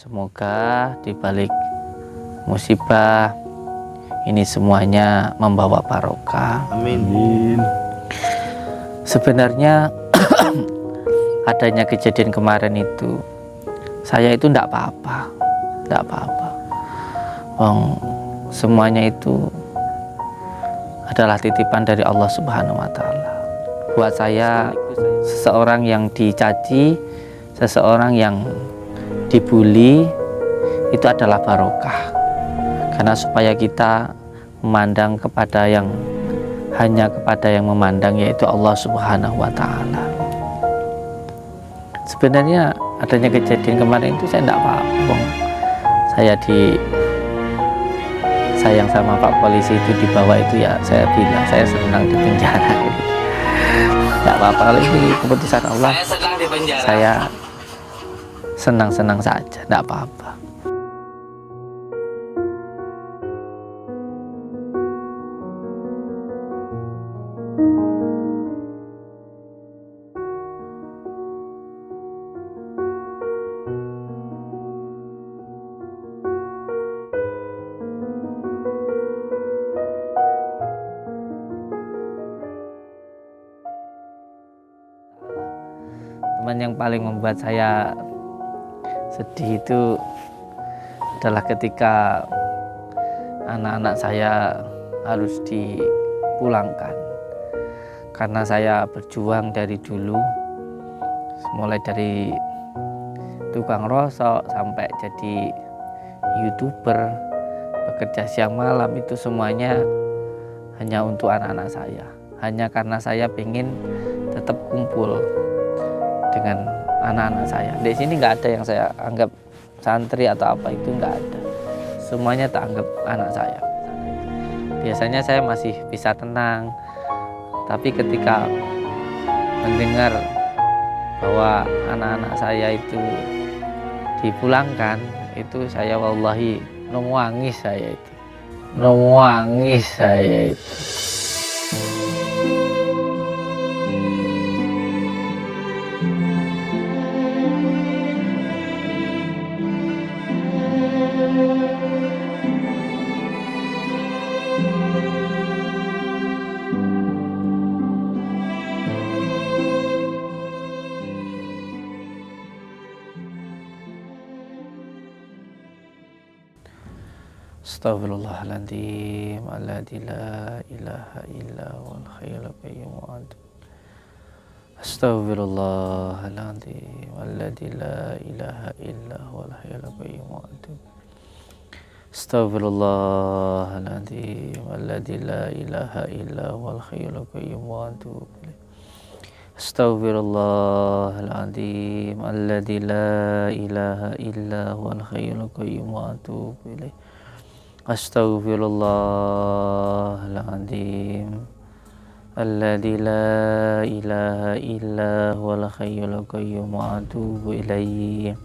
Semoga di balik musibah ini semuanya membawa barokah. Amin. Sebenarnya adanya kejadian kemarin itu, saya itu tidak apa-apa. Semuanya itu adalah titipan dari Allah Subhanahu wa Ta'ala. Buat saya, seseorang yang dicaci, seseorang yang dibully, itu adalah barokah. Karena supaya kita memandang hanya kepada yang memandang, yaitu Allah Subhanahu wa Ta'ala. Sebenarnya adanya kejadian kemarin itu saya tidak apa-apa. Saya sayang sama Pak Polisi itu dibawa itu, ya saya bilang saya senang di penjara. Tidak apa-apa, kalau ini keputusan Allah. Saya senang-senang saja, tidak apa-apa. Teman yang paling membuat saya sedih itu adalah ketika anak-anak saya harus dipulangkan, karena saya berjuang dari dulu, mulai dari tukang rosok sampai jadi YouTuber, bekerja siang malam, itu semuanya hanya untuk anak-anak saya, hanya karena saya ingin tetap kumpul dengan anak-anak saya. Di sini nggak ada yang saya anggap santri atau apa, itu nggak ada. Semuanya tak anggap anak saya. Biasanya saya masih bisa tenang, tapi ketika mendengar bahwa anak-anak saya itu dipulangkan, itu saya wallahi nangis saya itu. Astaghfirullahaladzim, alladzi la ilaha illa huwal hayyul qayyum wa atubu. Astaghfirullahaladzim, alladzi la ilaha illa huwal hayyul qayyum wa atubu. Astaghfirullahaladzim, alladzi la ilaha illa huwal hayyul qayyum wa atubu. Astaghfirullahaladzim, alladzi la ilaha illa huwal hayyul qayyum wa atubu. Astaghfirullahaladzim, alladzi la ilaha illa huwal hayyul qayyum wa atubu ilaihi.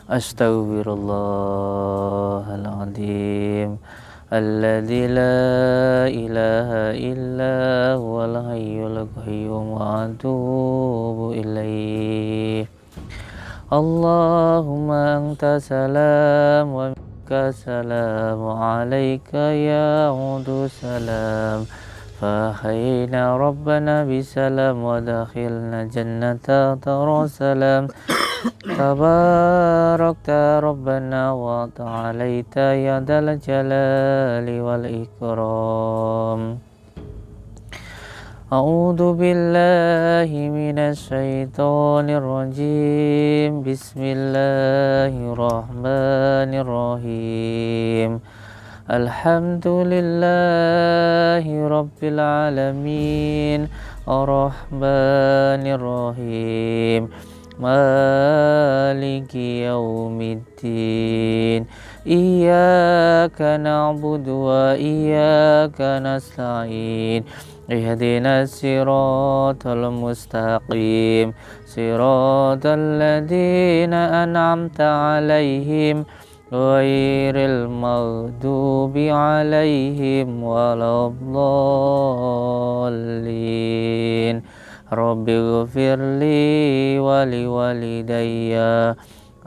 Astaghfirullahaladzim, alladzi la ilaha illa huwal hayyul qayyum wa atubu ilaihi. Allahumma anta salam wa Assalamu alayka ya udu salam, fahayna rabbana bisalam wa dakhilna jannata salam. Tabarakta rabbana wa ta'alaita ya dal jalali wal ikram. A'udzu billahi minasy syaithanir rajim. Bismillahirrahmanirrahim. Alhamdulillahi rabbil alamin, arrahmanir rahim, maliki yaumiddin. Iyyaka na'budu wa iyyaka nasta'in. Ihdinas siratal mustaqim, siratal ladzina an'amta 'alaihim ghairil maghdubi 'alaihim waladdallin. Rabbighfirli wa liwalidayya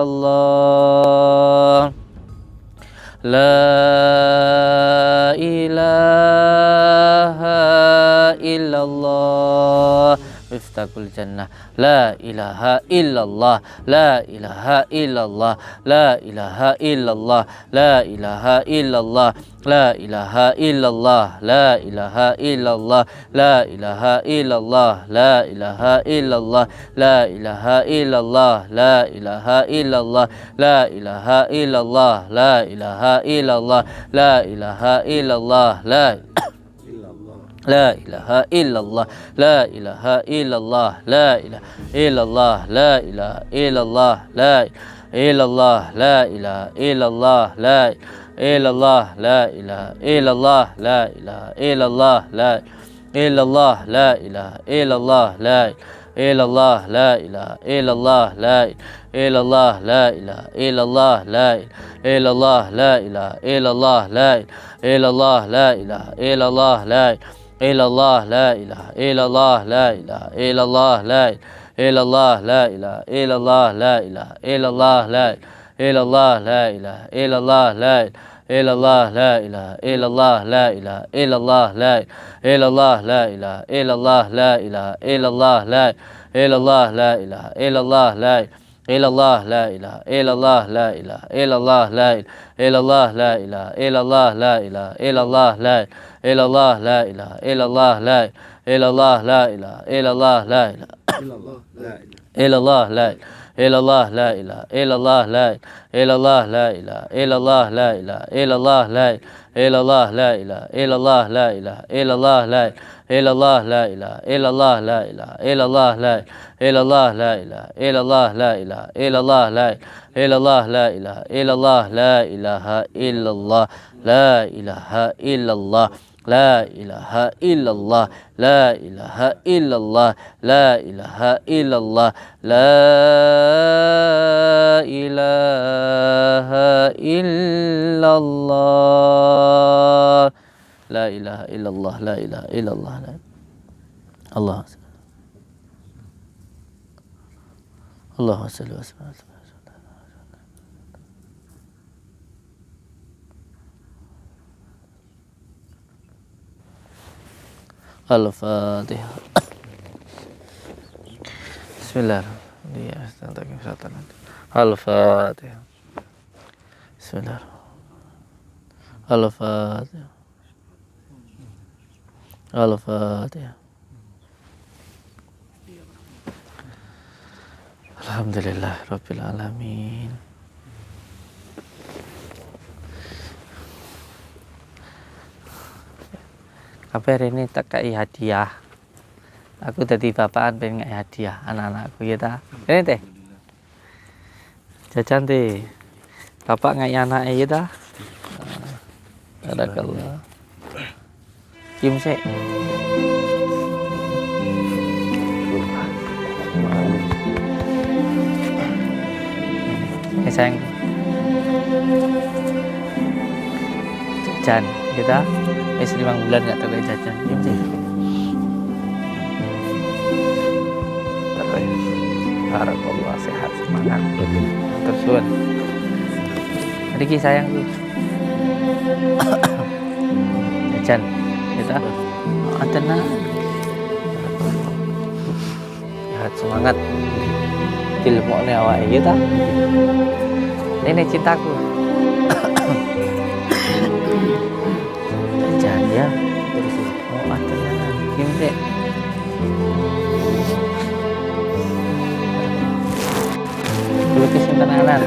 illallah, la ilaha illallah, miftahul jannah, la ilaha illallah, la ilaha illallah, la ilaha illallah, la ilaha illallah, la ilaha illallah, la ilaha illallah, la ilaha illallah, la ilaha illallah, la ilaha illallah, la ilaha illallah, la ilaha illallah, la ilaha illallah, la ilaha illallah, la ilaha illallah, la ilaha illallah, la ilaha illallah, la ilaha illallah, la illallah, la ilaha illallah, la illallah, la ilaha illallah, la ilaha illallah, la illallah, la ilaha illallah, la illallah, la ilaha illallah, la illallah, la ilaha illallah, la illallah, la ilaha illallah, la illallah, la ilaha illallah, la illallah, la ilaha illallah, la ilaha illallah, la illallah, la ilaha illallah, la ilaha illallah, la illallah, la ilaha illallah, la illallah, la ilaha illallah, la ilaha illallah, la illallah, la ilaha illallah, la ilaha illallah, la illallah, la ilaha illallah, la illallah, la ilaha illallah, la ilaha illallah, la illallah, la ilaha illallah, la ilaha illallah, la illallah, la ilaha illallah, la illallah, la ilaha illallah, la ilaha illallah, la illallah, la ilaha illallah, la illallah, la ilaha illallah, la ilaha illallah, la illallah, la ilaha illallah, la ilaha illallah, la illallah, la ilaha illallah, la ilaha illallah, la illallah, la ilaha illallah, la ilaha illallah, la illallah, la ilaha illallah, la ilaha illallah, la ilaha illallah, la ilaha illallah, la ilaha illallah, la ilaha illallah, la ilaha illallah, la ilaha illallah, la ilaha illallah, Allah Allahumma salli wa sallim. Al-Fatihah. Bismillahirrahmanirrahim. Al-Fatihah. Bismillahirrahmanirrahim. Al-Fatihah. Al-Fatihah. Alhamdulillah Rabbil Alamin. Kabar ini tak kai hadiah. Aku tadi bapaan pengen ngai hadiah anak-anakku kita. Ini teh. Jajan teh. Bapak ngai anak kita. Barakallah. Cium sih. Sayang. Jajan kita. 5 bulan nggak terlalu jajan, cium sih. Barakallah, sehat, semangat. Tersuan. Riki sayang tuh. Jajan, kita. Tenang. Sehat, semangat. Ilmu awak kita. Ini cintaku. Ya terus mau tenang kim dek dulu kesimpenanan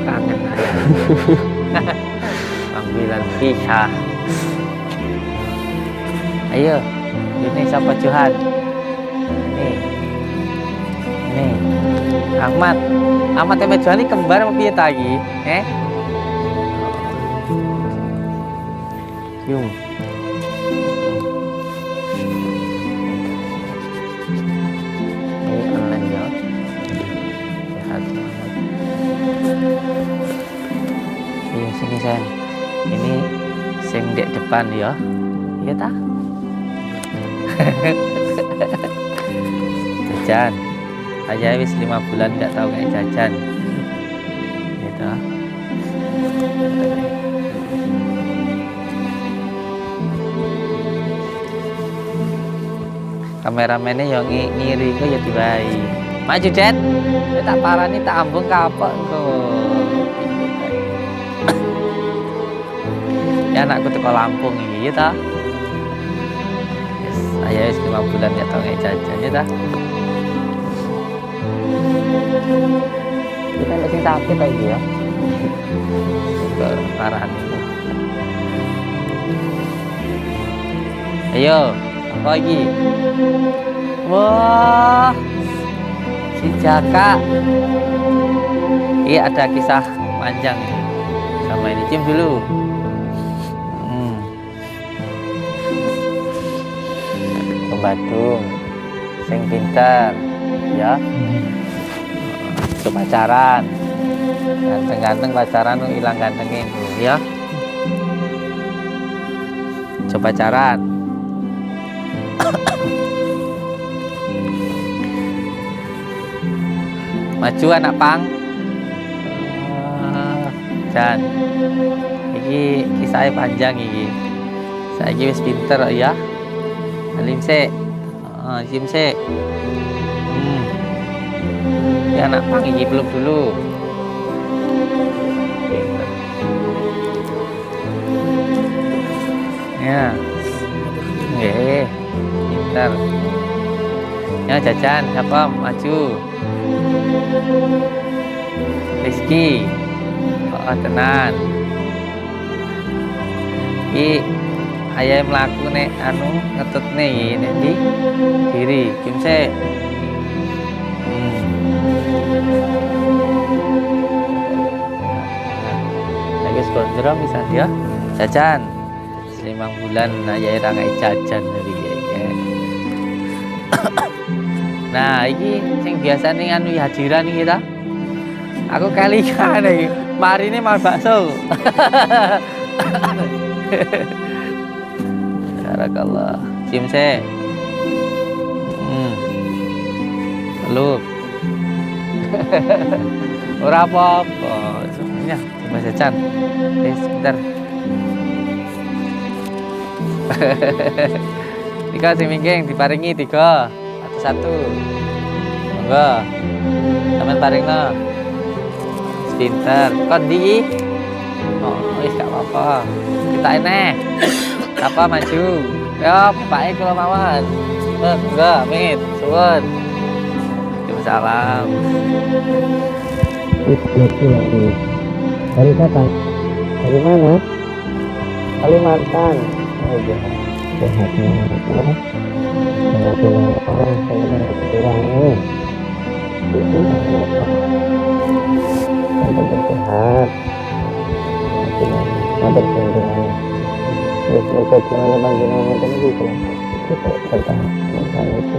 kangen panggilan kisah. Ayo ini siapa Johan ini Ahmad sama Johan ini kembar sama piye lagi Yung ini online ya sehat banget. Iya sini sayang, ini sing dek depan ya, iya ta? Jajan Ayah wis 5 bulan nggak tahu kayak jajan. Gitu. Kameramennya yang ngiri kok ya diwai. Maju Det. Tak parani tak ambung kapok kok. Ya anakku teko Lampung iki ya ta. Yes, ayah wis 5 bulan nggak tahu kayak jajan ya ta. Kita masih sakit lagi ya. Parah nih. Ayo, apa lagi? Wah, si Jaka. Ini ada kisah panjang ini. Sama ini cium dulu. Badung, sing pinter, ya. Coba pacaran, ganteng-ganteng pacaran hilang gantengnya, ya. Coba pacaran. Maju anak pang. Dan ini kisahnya panjang ini. Saya wis pinter ya. Alim se, sim se. Ya anak pang ini belum dulu. Ya, pintar. Ya jajan, siapa maju? Rizky, tenan. Ayah melaku nek anu ngetut nih di kiri kimse. Lagi sekolah bisa dia jajan 5 bulan ayah rangai jajan dari ya. Nah ini sing biasa nih anu hadiran nih kita. Aku kali kan nih mari ini mal bakso. Barakallah. Cium se. Peluk. Ora apa-apa. Semuanya coba jajan. Sebentar. Tika sing mingking diparingi 3. Satu. Monggo. Sampeyan paringno. Pinter. Kon ndi? Oh, wis gak apa-apa. Kita eneh. Apa maju? Ya, bapaknya kalau mawon. Enggak, Mit. Suwun. Waalaikumsalam. Dari siapa? Dari mana? Kalimantan. Oh iya. Sehatnya orang. Sehatnya orang. Kurangnya. Sampai sehat. Motor sendiri. Terus mereka gimana panggilan itu gitu kita bertahan tentang itu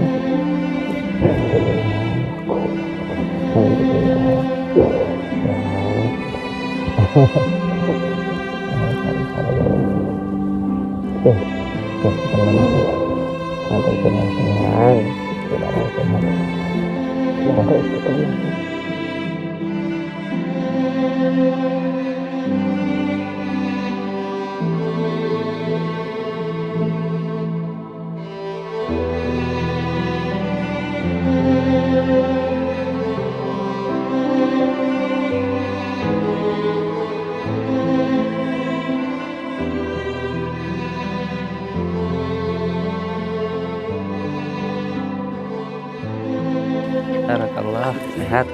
Barakallah, sehat.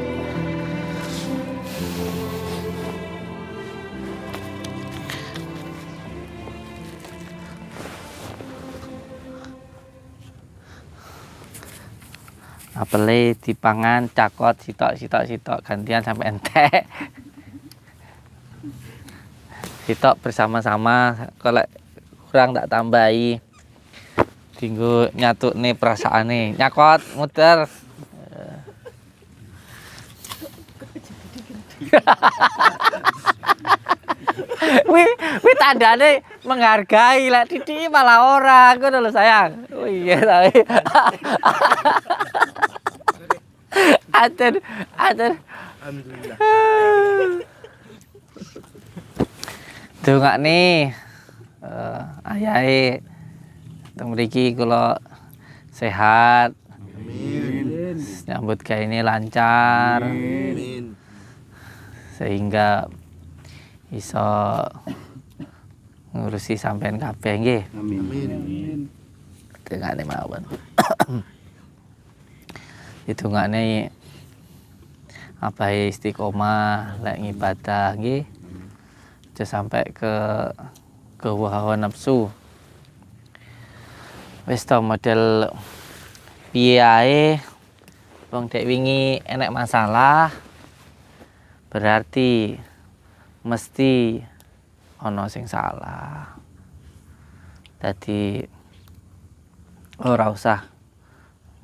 Apele dipangan cakot sitok gantian sampai entek. Sitok bersama-sama kalau kurang tak tambahi. Tinggu nyatuk nih perasaan nih. Nyakot muter. Wih tandane menghargai lah Didi malah ora ngono lho sayang. Oh iya tapi. Atur. Alhamdulillah. Dongakne ayahe teng mriki kula sehat. Amin. Nyambut gawe ini lancar. Amin. Sehingga iso ngurusi sampean kabeh nggih. Amin. Dongakne mawon. Ditungakne apa istiqomah lek ngibadah nggih. Aja sampai ke hawa nafsu. Wis to model piye ae wong dek wingi enek masalah berarti mesti ana sing salah. Dadi ora usah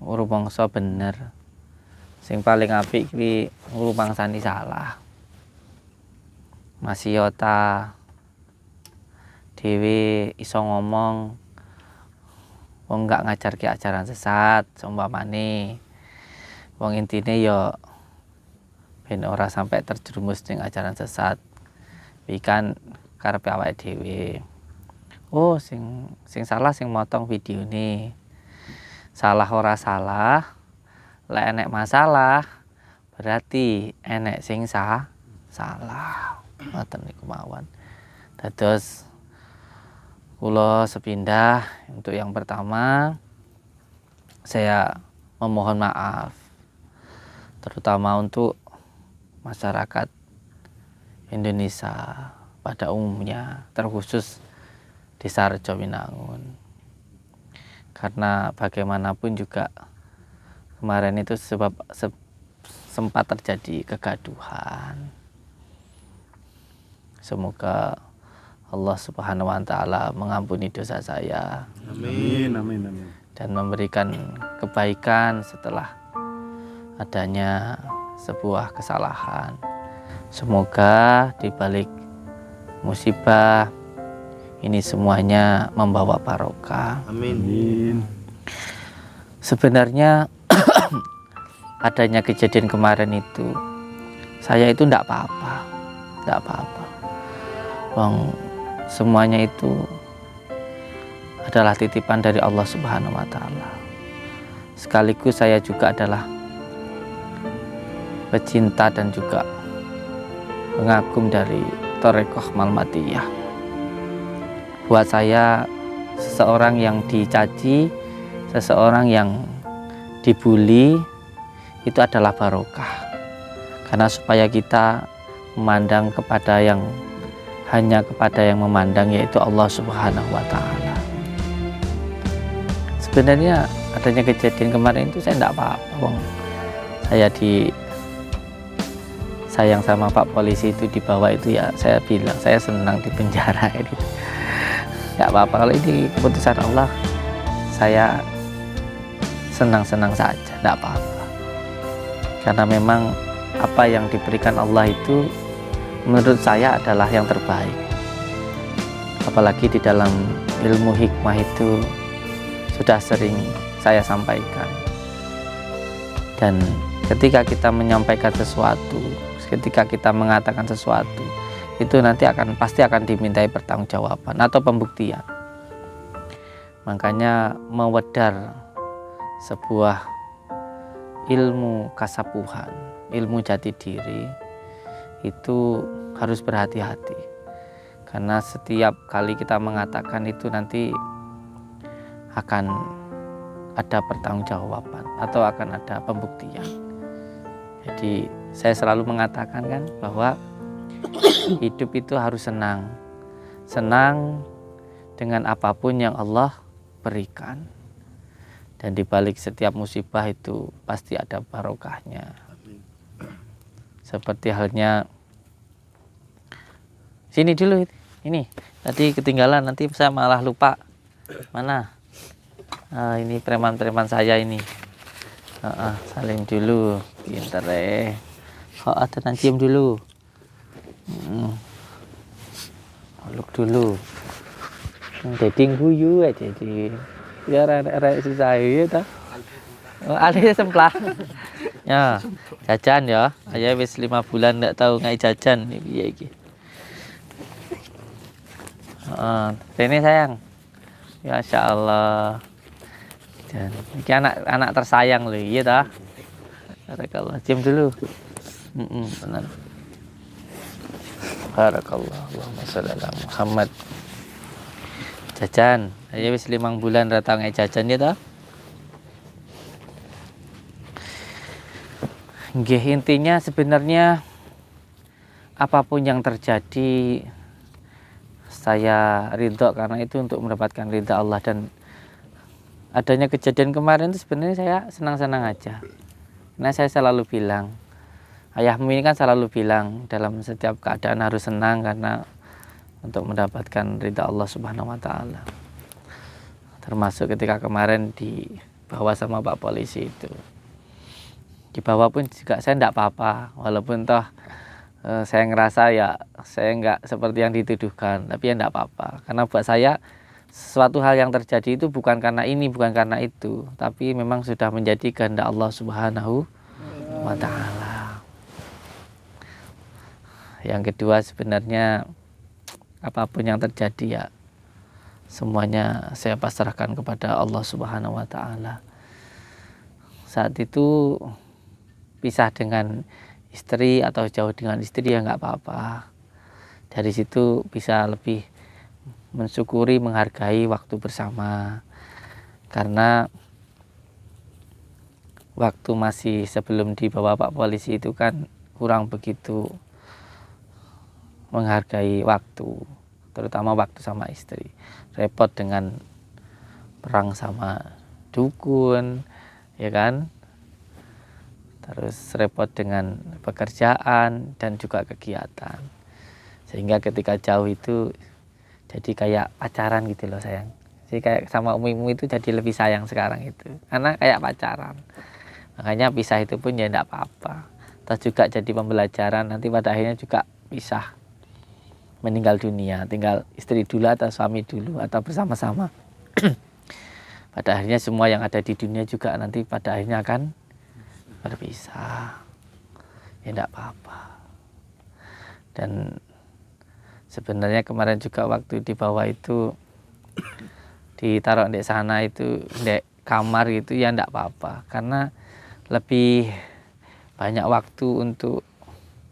rumangsa bener. Sing paling apik kuwi ngrumangsani salah. Masiyota dhewe iso ngomong wong gak ngajarke ajaran sesat seumpamane. Wong intine ya ben ora sampai terjerumus ning ajaran sesat. Iki kan karepe awake dhewe. Oh, sing salah sing motong videone. Salah ora salah. Lek enek masalah berarti enek sing salah. Ngoten niku mawon. Dados kula sepindah untuk yang pertama saya memohon maaf terutama untuk masyarakat Indonesia pada umumnya, terkhusus Desa Rejowinangun. Karena bagaimanapun juga kemarin itu sempat terjadi kegaduhan. Semoga Allah Subhanahu wa taala mengampuni dosa saya. Amin. Dan memberikan kebaikan setelah adanya sebuah kesalahan. Semoga di balik musibah ini semuanya membawa barokah. Amin. Sebenarnya adanya kejadian kemarin itu saya itu enggak apa-apa. Bang, semuanya itu adalah titipan dari Allah Subhanahu wa taala. Sekaligus saya juga adalah pecinta dan juga pengagum dari Thariqah Malmatiyah. Buat saya, seseorang yang dicaci, seseorang yang dibully itu adalah barokah. Karena supaya kita memandang kepada yang hanya kepada yang memandang, yaitu Allah Subhanahu wa taala. Sebenarnya adanya kejadian kemarin itu saya enggak apa-apa, Bang. Saya sayang sama Pak Polisi itu dibawa itu ya saya bilang saya senang di penjara itu. Enggak apa-apa, kalau ini keputusan Allah saya senang-senang saja, enggak apa-apa. Karena memang apa yang diberikan Allah itu menurut saya adalah yang terbaik. Apalagi di dalam ilmu hikmah itu sudah sering saya sampaikan. Dan ketika kita menyampaikan sesuatu, ketika kita mengatakan sesuatu, itu nanti pasti akan dimintai pertanggungjawaban atau pembuktian. Makanya mewedar sebuah ilmu kasapuhan, ilmu jati diri itu harus berhati-hati. Karena setiap kali kita mengatakan itu nanti akan ada pertanggungjawaban atau akan ada pembuktian. Jadi saya selalu mengatakan kan bahwa hidup itu harus senang dengan apapun yang Allah berikan. Dan di balik setiap musibah itu pasti ada barokahnya. Seperti halnya sini dulu ini tadi ketinggalan, nanti saya malah lupa mana. Ini preman-preman saya ini. Salim dulu, pinter ada cium dulu. Peluk dulu. Jadi guyu aja jadi biar arek susah ya ta. Alih semplah. Ya, jajan ya. Ayah wis 5 bulan ndak tahu ngai jajan nih piye iki. Ini sayang. Ya Masya Allah. Dan ini anak tersayang loh, iya dah. Barakallah. Cium dulu. Benar. Barakallah. Allahumma sholli ala Muhammad. Jajan. Ayah wis 5 bulan datang ngai jajan ya dah. Nggih, intinya sebenarnya apapun yang terjadi saya ridho karena itu untuk mendapatkan ridha Allah. Dan adanya kejadian kemarin itu sebenarnya saya senang-senang aja. Karena saya selalu bilang, ayahmu ini kan selalu bilang dalam setiap keadaan harus senang karena untuk mendapatkan ridha Allah Subhanahu wa taala. Termasuk ketika kemarin dibawa sama Pak Polisi itu. Dibawa pun juga saya enggak apa-apa, walaupun toh saya ngerasa ya saya enggak seperti yang dituduhkan, tapi ya enggak apa-apa. Karena buat saya sesuatu hal yang terjadi itu bukan karena ini, bukan karena itu, tapi memang sudah menjadi kehendak Allah Subhanahu wa taala. Yang kedua sebenarnya apapun yang terjadi ya semuanya saya pasrahkan kepada Allah Subhanahu wa taala. Saat itu pisah dengan istri atau jauh dengan istri ya nggak apa-apa. Dari situ bisa lebih mensyukuri, menghargai waktu bersama. Karena waktu masih sebelum dibawa Pak Polisi itu kan kurang begitu menghargai waktu, terutama waktu sama istri. Repot dengan perang sama dukun, ya kan? Terus repot dengan pekerjaan dan juga kegiatan. Sehingga ketika jauh itu jadi kayak pacaran gitu loh sayang. Jadi kayak sama umi-umi itu jadi lebih sayang sekarang itu. Karena kayak pacaran. Makanya pisah itu pun ya enggak apa-apa. Terus juga jadi pembelajaran, nanti pada akhirnya juga pisah. Meninggal dunia, tinggal istri dulu atau suami dulu atau bersama-sama. Pada akhirnya semua yang ada di dunia juga nanti pada akhirnya akan berpisah. Ya enggak apa-apa. Dan sebenarnya kemarin juga waktu di bawah itu ditaruh di sana itu di kamar gitu ya enggak apa-apa, karena lebih banyak waktu untuk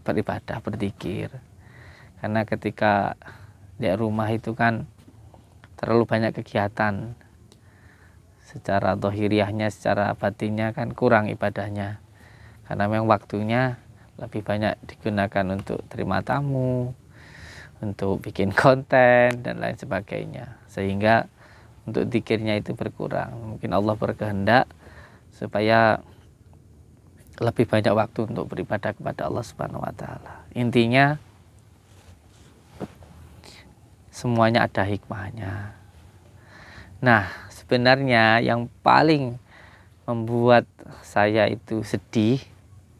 beribadah, berzikir. Karena ketika di rumah itu kan terlalu banyak kegiatan, secara zahiriahnya, secara batinnya kan kurang ibadahnya. Karena memang waktunya lebih banyak digunakan untuk terima tamu, untuk bikin konten dan lain sebagainya. Sehingga untuk zikirnya itu berkurang. Mungkin Allah berkehendak supaya lebih banyak waktu untuk beribadah kepada Allah Subhanahu wa taala. Intinya semuanya ada hikmahnya. Nah, sebenarnya yang paling membuat saya itu sedih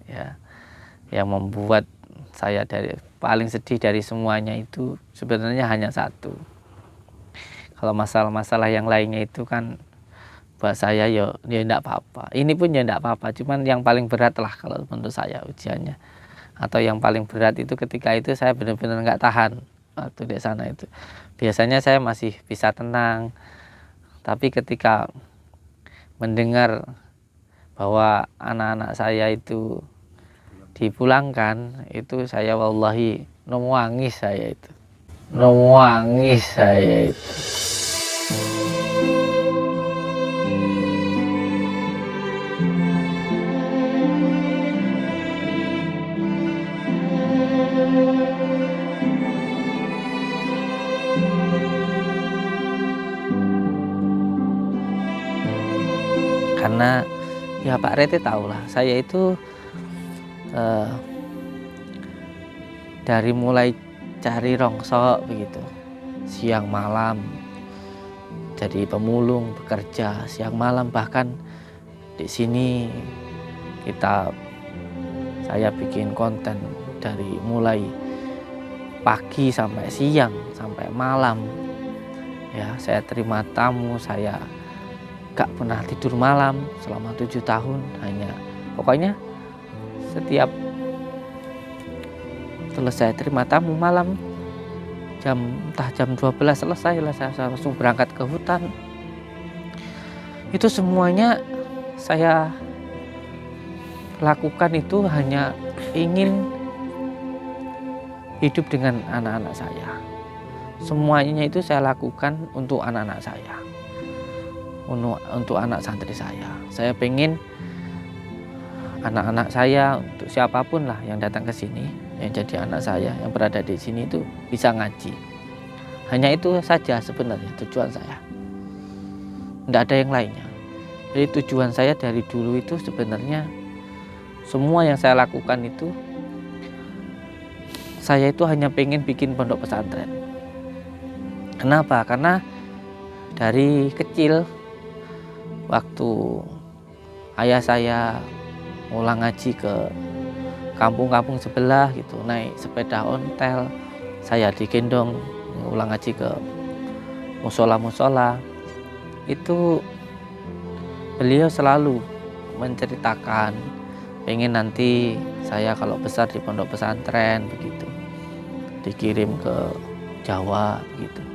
ya, yang membuat saya paling sedih dari semuanya itu sebenarnya hanya satu. Kalau masalah-masalah yang lainnya itu kan buat saya ya enggak apa-apa. Ini pun ya enggak apa-apa, cuman yang paling berat lah kalau menurut saya ujiannya. Atau yang paling berat itu ketika itu saya benar-benar enggak tahan waktu di sana itu. Biasanya saya masih bisa tenang. Tapi ketika mendengar bahwa anak-anak saya itu dipulangkan, itu saya wallahi nangis saya itu. Nangis saya itu. Karena ya Pak Rete tahu lah, saya itu dari mulai cari rongsok begitu, siang malam jadi pemulung, bekerja siang malam, bahkan di sini saya bikin konten dari mulai pagi sampai siang sampai malam ya. Saya terima tamu, saya gak pernah tidur malam selama 7 tahun, hanya pokoknya setiap selesai terima tamu malam entah jam 12 selesai lah, saya langsung berangkat ke hutan. Itu semuanya saya lakukan itu hanya ingin hidup dengan anak-anak saya. Semuanya itu saya lakukan untuk anak-anak saya, untuk anak santri saya. Saya pengen anak-anak saya, untuk siapapun lah yang datang ke sini, yang jadi anak saya, yang berada di sini itu bisa ngaji. Hanya itu saja sebenarnya tujuan saya. Tidak ada yang lainnya. Jadi tujuan saya dari dulu itu sebenarnya semua yang saya lakukan itu, saya itu hanya pengen bikin pondok pesantren. Kenapa? Karena dari kecil waktu ayah saya pulang ngaji ke kampung-kampung sebelah gitu, naik sepeda ontel, saya digendong ulang ngaji ke musola-musola. Itu beliau selalu menceritakan pengen nanti saya kalau besar di pondok pesantren begitu, dikirim ke Jawa begitu.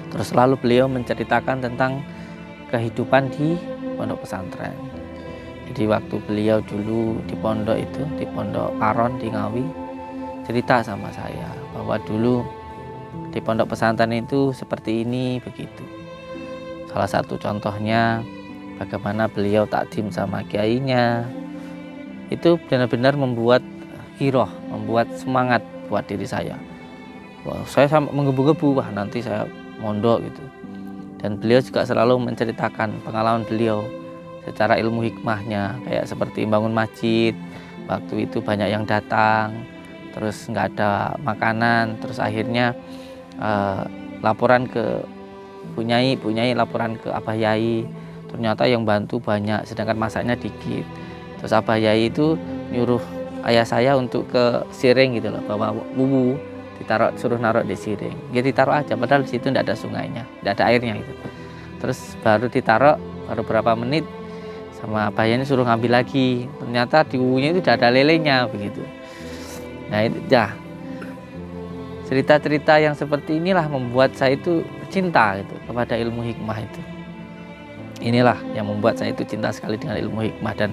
Terus selalu beliau menceritakan tentang kehidupan di pondok pesantren. Jadi waktu beliau dulu di pondok itu, di pondok Paron di Ngawi, cerita sama saya bahwa dulu di pondok pesantren itu seperti ini begitu. Salah satu contohnya bagaimana beliau takdim sama kiainya. Itu benar-benar membuat giroh, membuat semangat buat diri saya. Wah, saya sampai menggebu-gebu, wah nanti saya mondok gitu. Dan beliau juga selalu menceritakan pengalaman beliau secara ilmu hikmahnya, kayak seperti bangun masjid, waktu itu banyak yang datang, terus nggak ada makanan, terus akhirnya laporan ke Bunyai laporan ke Abah Yai, ternyata yang bantu banyak sedangkan masaknya dikit. Terus Abah Yai itu nyuruh ayah saya untuk ke Siring gitu loh, bawa bubu suruh naruh di Siring. Dia ditaruh aja, padahal di situ tidak ada sungainya, tidak ada airnya itu. Terus baru ditaruh, baru berapa menit sama Abah Yai ini suruh ngambil lagi. Ternyata di bubunya itu tidak ada lelenya begitu. Nah itu ya, cerita-cerita yang seperti inilah membuat saya itu cinta gitu kepada ilmu hikmah itu. Inilah yang membuat saya itu cinta sekali dengan ilmu hikmah. Dan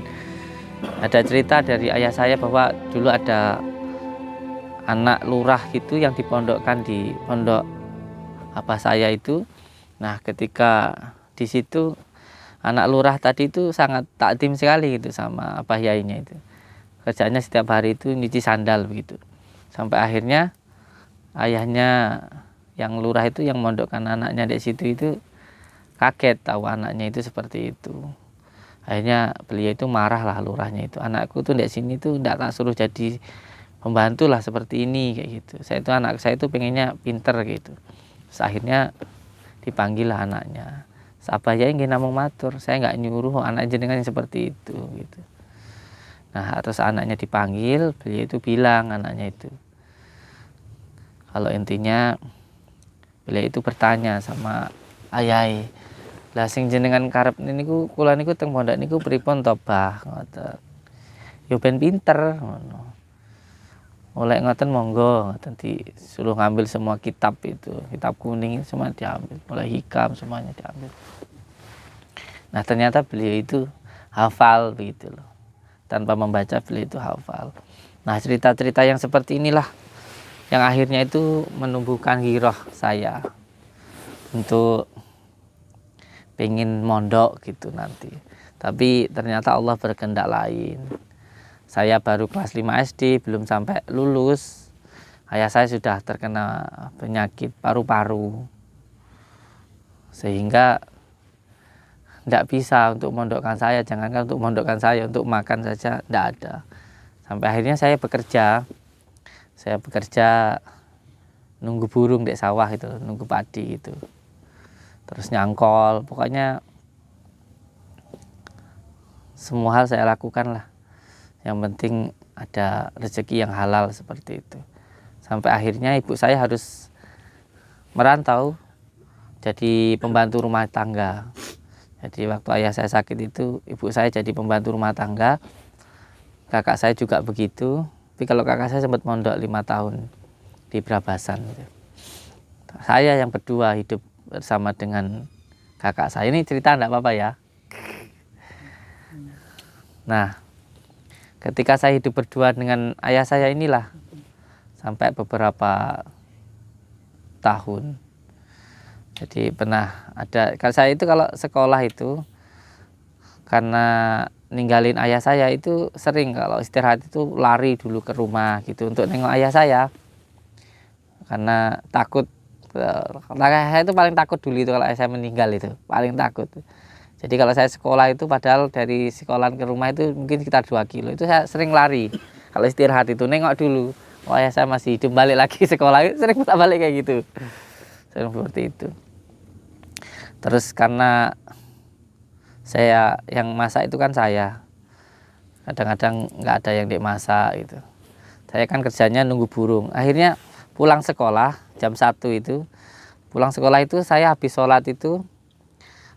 ada cerita dari ayah saya bahwa dulu ada anak lurah gitu yang dipondokkan di pondok abah saya itu. Nah ketika di situ anak lurah tadi itu sangat takdim sekali gitu sama abah yainya itu. Kerjanya setiap hari itu nyuci sandal begitu. Sampai akhirnya ayahnya yang lurah itu yang mondokkan anaknya di situ itu kaget tahu anaknya itu seperti itu. Akhirnya beliau itu marah lah lurahnya itu. Anakku tuh di sini tuh tidak tak suruh jadi pembantu lah seperti ini kayak gitu. Anak saya itu pengennya pinter gitu. Terus akhirnya dipanggil lah anaknya. Sabaya ingin namung matur, saya nggak nyuruh anak jenengan seperti itu gitu. Nah terus anaknya dipanggil, beliau itu bilang anaknya itu, kalau intinya beliau itu bertanya sama ayai, lah sing jenengan karep niku kula niku teng pondok niku pripun to Bah ngoten. Yo ben pinter ngono. Oleh ngoten monggo ngoten disuruh ngambil semua kitab itu, kitab kuning itu semua diambil, mulai hikam semuanya diambil. Nah ternyata beliau itu hafal begitu loh. Tanpa membaca beliau itu hafal. Nah cerita-cerita yang seperti inilah yang akhirnya itu menumbuhkan giroh saya untuk pengen mondok gitu nanti. Tapi ternyata Allah berkehendak lain. Saya baru kelas 5 SD, belum sampai lulus. Ayah saya sudah terkena penyakit paru-paru. Sehingga tidak bisa untuk mondokkan saya, jangankan untuk mondokkan saya, untuk makan saja tidak ada. Sampai akhirnya saya bekerja nunggu burung di sawah itu, nunggu padi itu. Terus nyangkol, pokoknya semua hal saya lakukan lah. Yang penting ada rezeki yang halal seperti itu. Sampai akhirnya ibu saya harus merantau jadi pembantu rumah tangga. Jadi waktu ayah saya sakit itu ibu saya jadi pembantu rumah tangga. kakak saya juga begitu. Tapi kalau kakak saya sempat mondok 5 tahun di Brabasan gitu. Saya yang berdua hidup bersama dengan kakak saya. Ini cerita enggak apa-apa ya. Nah, ketika saya hidup berdua dengan ayah saya inilah sampai beberapa tahun. Jadi pernah ada, kalau saya itu kalau sekolah itu karena ninggalin ayah saya itu sering kalau istirahat itu lari dulu ke rumah gitu untuk nengok ayah saya karena takut. Ayah saya itu paling takut dulu itu kalau ayah saya meninggal itu paling takut. Jadi kalau saya sekolah itu padahal dari sekolah ke rumah itu mungkin sekitar 2 kilo itu saya sering lari kalau istirahat itu nengok dulu oh ayah saya masih hidup, balik lagi sekolah itu sering balik kayak gitu, sering seperti itu. Terus karena saya yang masak itu kan saya kadang-kadang nggak ada yang dimasak gitu. Saya kan kerjanya nunggu burung. Akhirnya pulang sekolah jam 1 itu, pulang sekolah itu saya habis sholat itu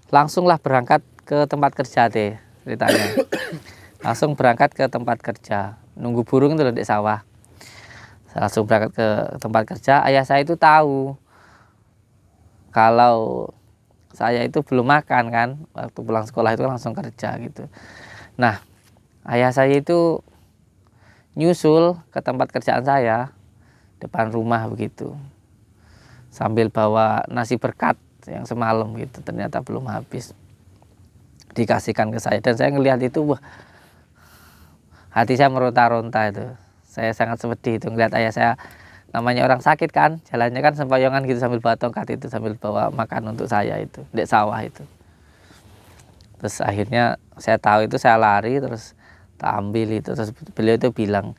langsunglah berangkat ke tempat kerja deh ceritanya. Langsung berangkat ke tempat kerja, nunggu burung itu di sawah. Saya langsung berangkat ke tempat kerja. Ayah saya itu tahu kalau saya itu belum makan kan, waktu pulang sekolah itu langsung kerja gitu. Nah, ayah saya itu nyusul ke tempat kerjaan saya depan rumah begitu, sambil bawa nasi berkat yang semalam gitu, ternyata belum habis dikasihkan ke saya. Dan saya ngelihat itu, wah, hati saya meronta-ronta itu. Saya sangat sedih itu ngelihat ayah saya, namanya orang sakit kan, jalannya kan sempoyongan gitu sambil bawa tongkat itu, sambil bawa makan untuk saya itu di sawah itu. Terus akhirnya saya tahu itu, saya lari terus tak ambil itu. Terus beliau itu bilang,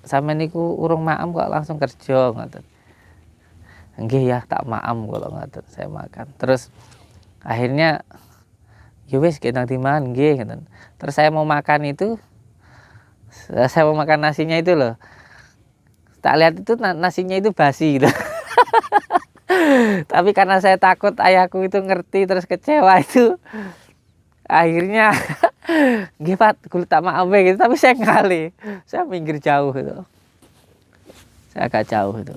"Sampeyan niku urung maem kok langsung kerja," ngoten. "Nggih ya, tak maem kalau ngoten." Saya makan. Terus akhirnya ya wis nggih nang dimangan nggih ngoten. Terus saya mau makan itu, saya mau makan nasinya itu loh. Tak lihat itu nasinya itu basi gitu. Tapi karena saya takut ayahku itu ngerti terus kecewa itu, akhirnya nggih Pak, kulo tak maaf gitu, tapi saya ngalih. Saya minggir jauh gitu. Saya agak jauh itu.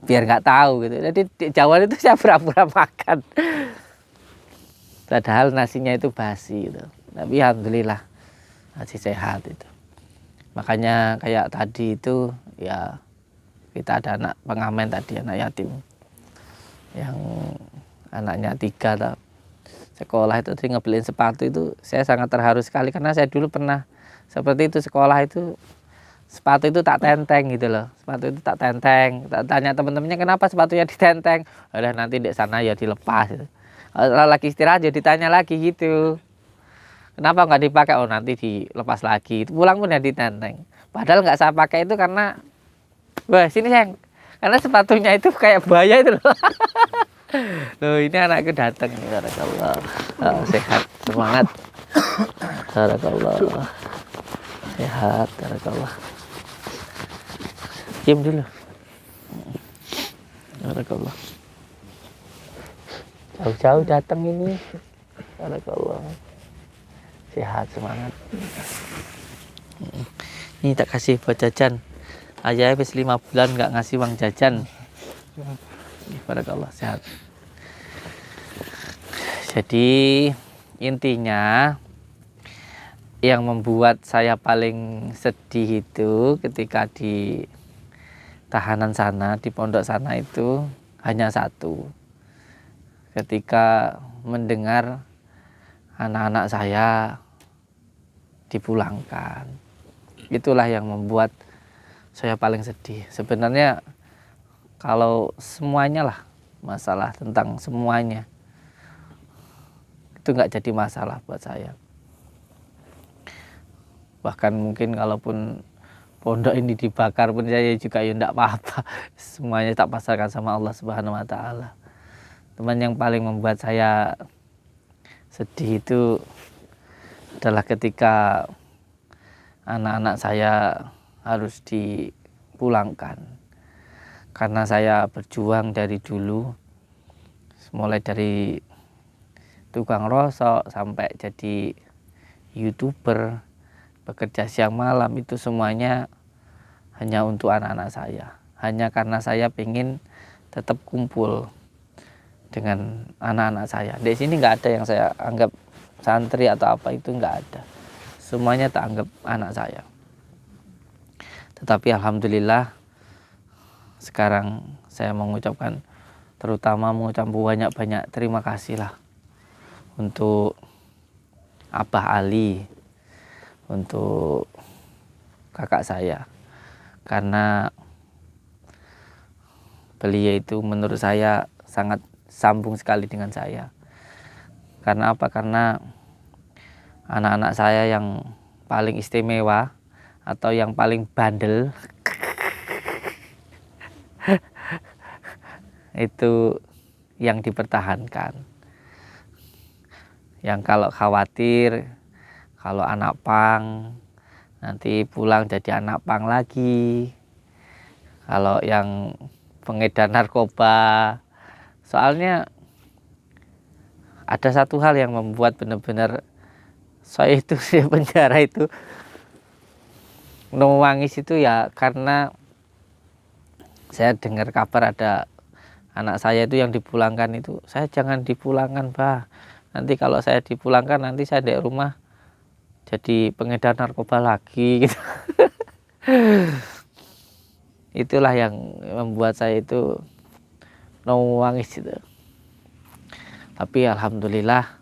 Biar nggak tahu gitu. Jadi di jauhan itu saya pura-pura makan. Padahal nasinya itu basi gitu. Tapi alhamdulillah masih sehat itu. Makanya kayak tadi itu ya, kita ada anak pengamen tadi, anak yatim yang anaknya 3 sekolah itu tadi ngebeliin sepatu itu, saya sangat terharu sekali karena saya dulu pernah seperti itu. Sekolah itu sepatu itu tak tenteng gitu loh, sepatu itu tak tenteng. Tanya teman-temannya kenapa sepatunya ditenteng, udah nanti di sana ya dilepas gitu. Kalau lagi istirahat ya ditanya lagi gitu, kenapa nggak dipakai, oh nanti dilepas lagi. Pulang pun ya ditenteng, padahal nggak saya pakai itu karena, wah sini sayang, karena sepatunya itu kayak buaya itu loh. Loh ini anakku datang, barakallah. Sehat, semangat, barakallah. Sehat, barakallah. Diam dulu, barakallah. Jauh-jauh datang ini, barakallah. Sehat, semangat. Ini tak kasih buat jajan. Ayah habis 5 bulan nggak ngasih uang jajan. Barakallah, sehat. Jadi intinya yang membuat saya paling sedih itu ketika di tahanan sana, di pondok sana itu hanya satu. Ketika mendengar anak-anak saya dipulangkan. Itulah yang membuat saya paling sedih. Sebenarnya kalau semuanya lah, masalah tentang semuanya itu nggak jadi masalah buat saya. Bahkan mungkin kalaupun pondok ini dibakar pun saya juga ya enggak apa-apa. Semuanya tak pasarkan sama Allah Subhanahu wa taala. Teman yang paling membuat saya sedih itu adalah ketika anak-anak saya harus dipulangkan. Karena saya berjuang dari dulu, mulai dari tukang rosok sampai jadi YouTuber, bekerja siang malam itu semuanya hanya untuk anak-anak saya. Hanya karena saya ingin tetap kumpul dengan anak-anak saya. Di sini nggak ada yang saya anggap santri atau apa, itu nggak ada. Semuanya tak anggap anak saya. Tetapi alhamdulillah sekarang saya terutama mengucapkan banyak-banyak terima kasih lah untuk Abah Ali, untuk kakak saya, karena beliau itu menurut saya sangat sambung sekali dengan saya. Karena apa? Karena anak-anak saya yang paling istimewa atau yang paling bandel itu yang dipertahankan. Yang kalau khawatir, kalau anak pang nanti pulang jadi anak pang lagi. Kalau yang pengedar narkoba, soalnya ada satu hal yang membuat benar-benar saya itu di penjara itu nangis itu ya, karena saya dengar kabar ada anak saya itu yang dipulangkan itu. Saya jangan dipulangkan, Bah. Nanti kalau saya dipulangkan, nanti saya di rumah jadi pengedar narkoba lagi gitu. Itulah yang membuat saya itu nangis gitu. Tapi alhamdulillah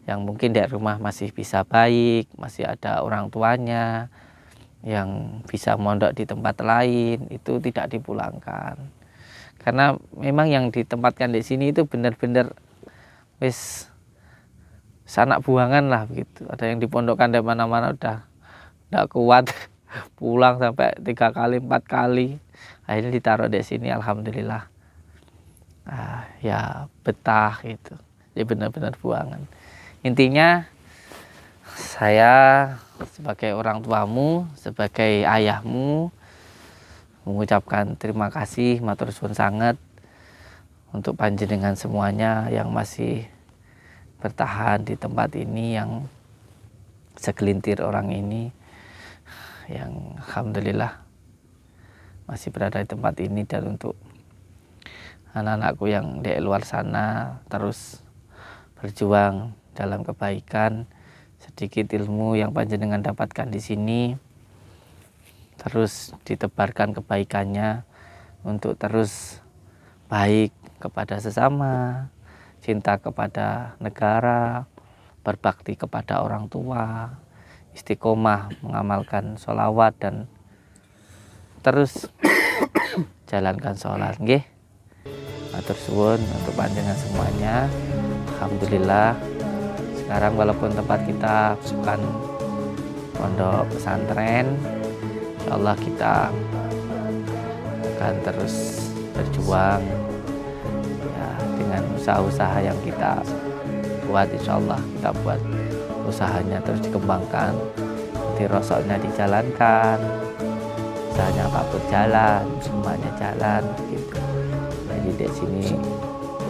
yang mungkin di rumah masih bisa baik, masih ada orang tuanya yang bisa mondok di tempat lain, itu tidak dipulangkan. Karena memang yang ditempatkan di sini itu benar-benar wis sanak buangan lah begitu. Ada yang dipondokkan di mana-mana udah tidak kuat, pulang sampai 3 kali 4 kali. Akhirnya ditaruh di sini, alhamdulillah. Ya betah gitu. Jadi benar-benar buangan. Intinya saya sebagai orang tuamu, sebagai ayahmu, mengucapkan terima kasih matur suwun sangat untuk panjenengan semuanya yang masih bertahan di tempat ini, yang segelintir orang ini yang alhamdulillah masih berada di tempat ini, dan untuk anak-anakku yang di luar sana terus berjuang dalam kebaikan. Sedikit ilmu yang panjenengan dapatkan di sini terus ditebarkan kebaikannya untuk terus baik kepada sesama, cinta kepada negara, berbakti kepada orang tua, istiqomah mengamalkan sholawat, dan terus jalankan sholat. Nggih, matur suwun untuk panjenengan semuanya. Alhamdulillah sekarang walaupun tempat kita bukan pondok pesantren, insyaallah kita akan terus berjuang ya, dengan usaha-usaha yang kita buat. Insyaallah kita buat usahanya terus dikembangkan, nanti rosoknya dijalankan, usahanya apapun jalan, semuanya jalan gitu. Jadi di sini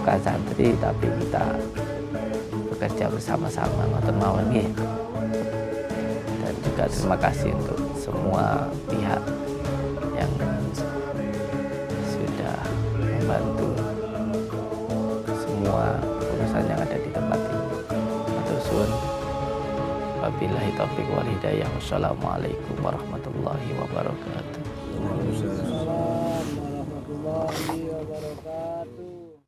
bukan santri tapi kita bekerja bersama-sama, ngoten mawon nggih. Dan juga terima kasih untuk semua pihak yang sudah membantu semua urusan yang ada di tempat ini. Matur suwun. Wabillahi taufiq wal hidayah. Wassalamualaikum warahmatullahi wabarakatuh.